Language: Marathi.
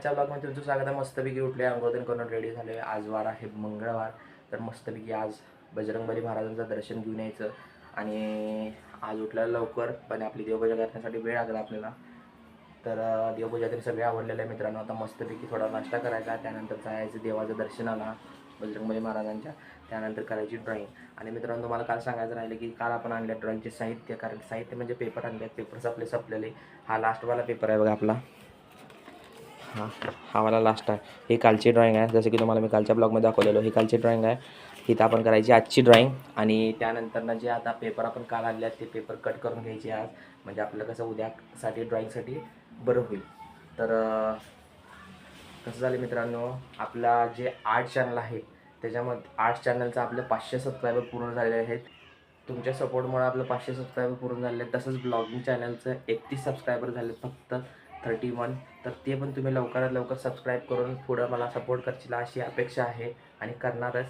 आजच्या ब्लॉगमध्ये तुमचं स्वागत आहे. मस्तपैकी उठले, अंघोळ करून रेडी झाले. आज वार आहे मंगळवार, तर मस्तपैकी आज बजरंगबली महाराजांचं दर्शन घेऊन यायचं. आणि आज उठल्याला लवकर पण आपली देवपूजा करण्यासाठी वेळ लागला आपल्याला. तर देवपूजा तरी सगळे आवडलेले आहे मित्रांनो. आता मस्तपैकी थोडा नाश्ता करायचा, त्यानंतर जायचं देवाचं दर्शनाला बजरंगबली महाराजांच्या, त्यानंतर करायची ड्रॉईंग. आणि मित्रांनो तुम्हाला काल सांगायचं राहिलं की काल आपण आणले ड्रॉईंगचे साहित्य, कारण साहित्य म्हणजे पेपर आणले, पेपर्स आपले संपलेले. हा लास्टवाला पेपर आहे बघा आपला, हा वाला लास्ट आहे. ही कालची ड्रॉईंग आहे, जसं की तुम्हाला मी कालच्या ब्लॉगमध्ये दाखवलेलो. ही कालची ड्रॉईंग आहे, इथं आपण करायची आजची ड्रॉईंग. आणि त्यानंतर जे आता पेपर आपण काल आणले आहेत ते पेपर कट करून घ्यायचे आज, म्हणजे आपलं कसं उद्यासाठी ड्रॉईंगसाठी बरं होईल. तर कसं झालं मित्रांनो, आपला जे आर्ट चॅनल आहे त्याच्यामध्ये आर्ट चॅनलचं आपले 500 सबस्क्रायबर पूर्ण झालेले आहेत. तुमच्या सपोर्टमुळे आपलं 500 सबस्क्रायबर पूर्ण झाले. तसंच ब्लॉगिंग चॅनलचं 31 सबस्क्रायबर झाले फक्त, 31. तर ते पण तुम्ही लवकरात लवकर सबस्क्राईब करून पुढं मला सपोर्ट करशील अशी अपेक्षा आहे आणि करणारच.